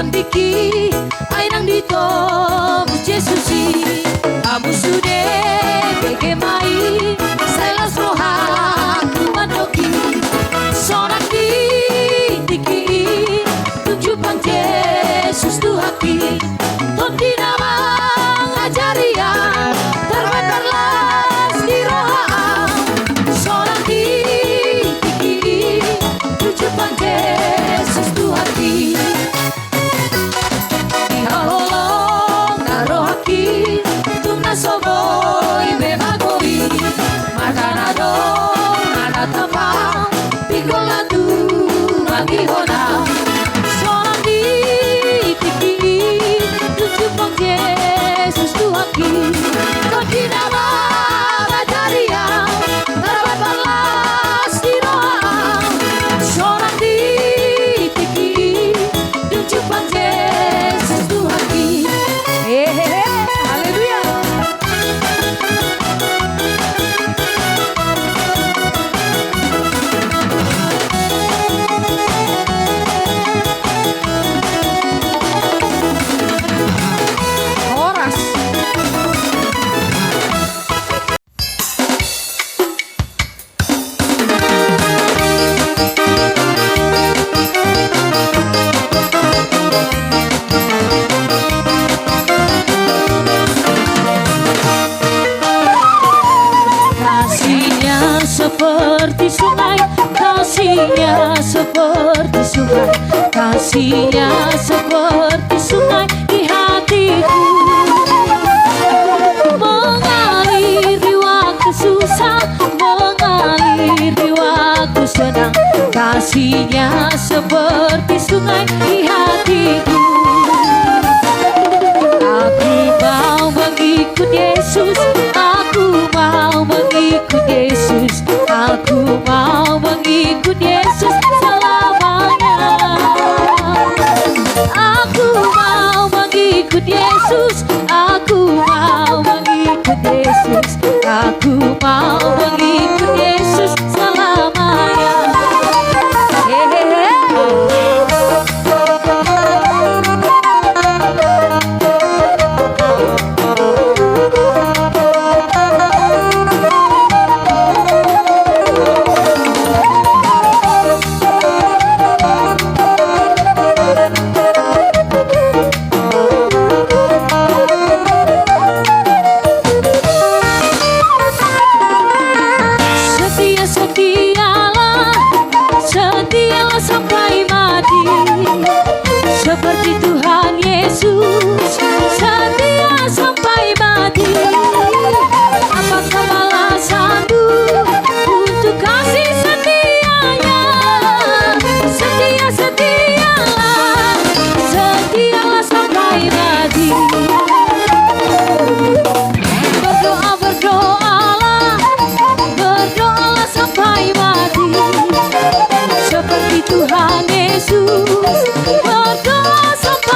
tondiki ainang dito Jesusi kamu sudah begemai selas roha kumandoki sorak di tiki tunjuk pang Yesus Tuhaki tondi nama ngajaria terbatarlas di roha sorak di tiki tunjuk pang Yesus Tuhaki dihalolong narohaki tumna soboi bemagoi makanado nana tapang pigolatu magihona sorak di tiki tunjuk pang Yesus Tuhaki tondi nama ngajaria terbatarlas di roha sorak di tiki tunjuk pang Yesus Tuhaki. Haleluya. Horas. Kasihnya seperti sungai, kasihnya seperti sungai, kasihnya seperti sungai di hatiku, mengalir di waktu susah, mengalir di waktu senang, kasihnya seperti sungai di hatiku. Aku mau mengikut Yesus, aku mau mengikut Yesus, aku mau mengikut Yesus selamanya. Aku mau mengikut Yesus, aku mau mengikut Yesus, aku mau mengikut Yesus selamanya. Setialah, setialah sampai mati, seperti Tuhan Yesus, setia sampai mati. Apakah balasanku untuk kasih setianya? Setia, setialah, setialah sampai mati. Berdoa, berdoalah, berdoalah sampai mati, seperti Tuhan Yesus, berdoa sampai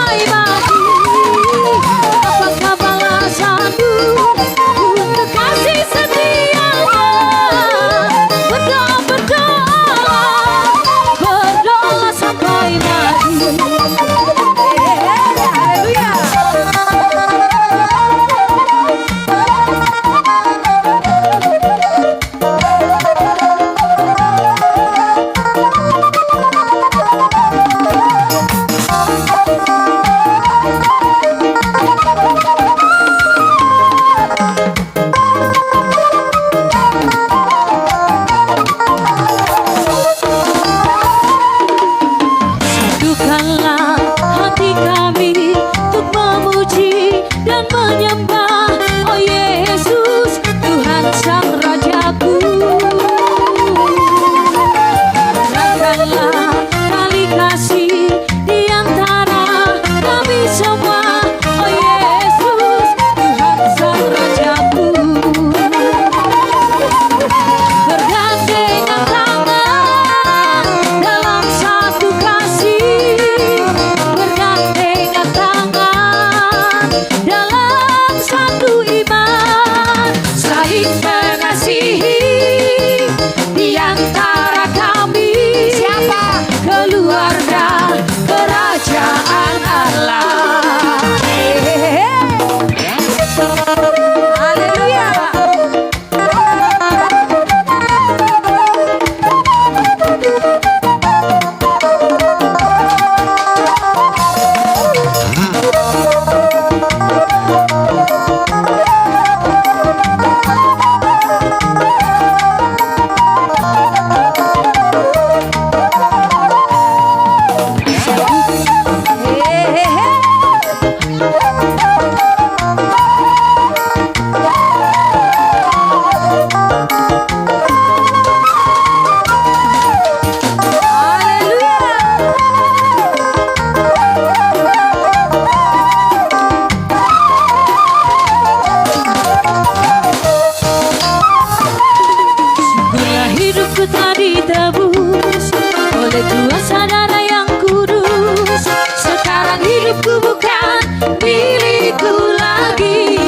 Dosaku telah ditebus oleh kuasa darah yang kudus. Sekarang hidupku bukan milikku lagi.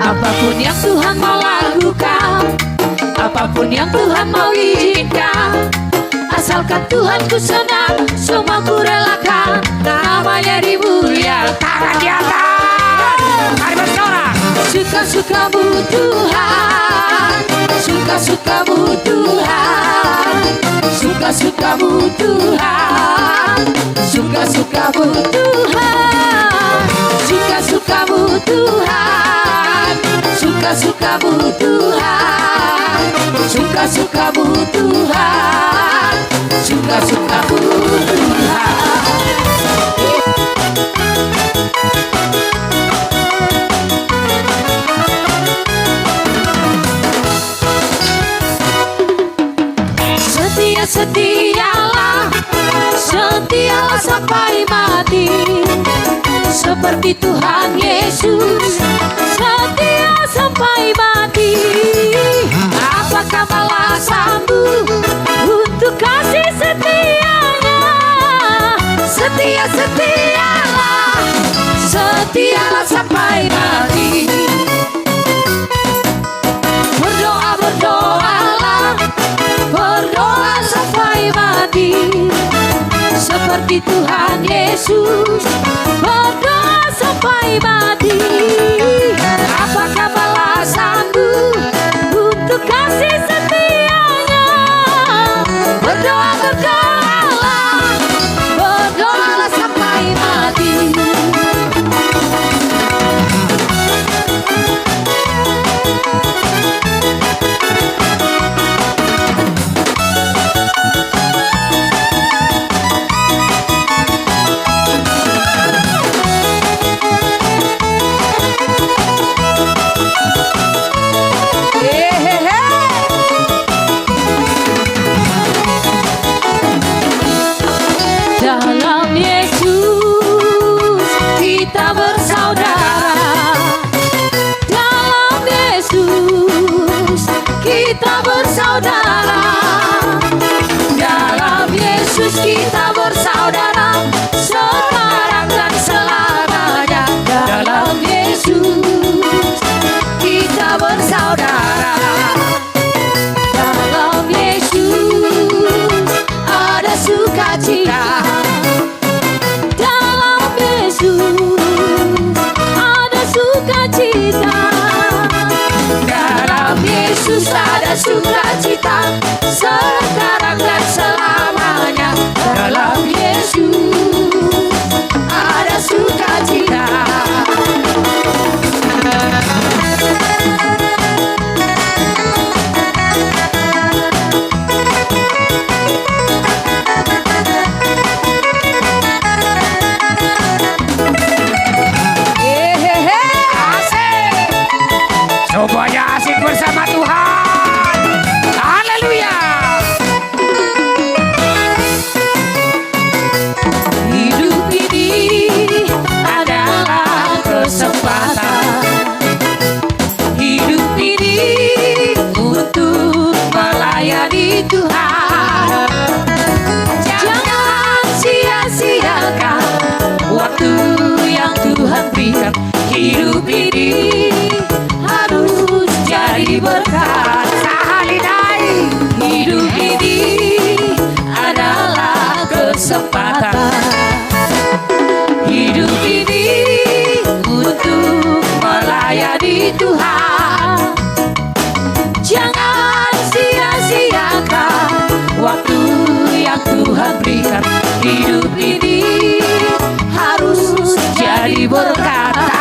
Apapun yang Tuhan mau lakukan, apapun yang Tuhan mau izinkan, asalkan Tuhanku senang, semua ku relakan. Namanya dimuliakan. Tangan di atas, mari bersorak. Suka-sukamu Tuhan, suka-sukamu Tuhan, suka-sukamu Tuhan, suka-sukamu Tuhan, suka-sukamu Tuhan, suka-sukamu Tuhan, suka-sukamu Tuhan, suka-sukamu Tuhan. Setialah, setialah sampai mati, seperti Tuhan Yesus setia sampai mati. Apakah balasanmu untuk kasih setianya? Setialah, setialah sampai mati. Berdoa sampai mati, seperti Tuhan Yesus berdoa sampai mati. Apakah balasanmu untuk kasih setianya? Berdoalah sampai mati. Dalam Yesus kita bersaudara, dalam Yesus kita bersaudara, dalam Yesus kita bersaudara, sekarang dan selamanya. Dalam Yesus kita bersaudara, dalam Yesus ada sukacita. Yesus ada sukacita, sekarang dan selamanya. Dalam Yesus ada sukacita. Semuanya asik bersama Tuhan. Haleluya. Hidup ini adalah kesempatan, hidup ini untuk melayani Tuhan. Jangan sia-siakan waktu yang Tuhan berikan. Hidup ini harus jadi berkat. Sahalidai. Hidup ini adalah kesempatan, hidup ini untuk melayani Tuhan. Jangan sia-siakan waktu yang Tuhan berikan. Hidup ini harus jadi berkat.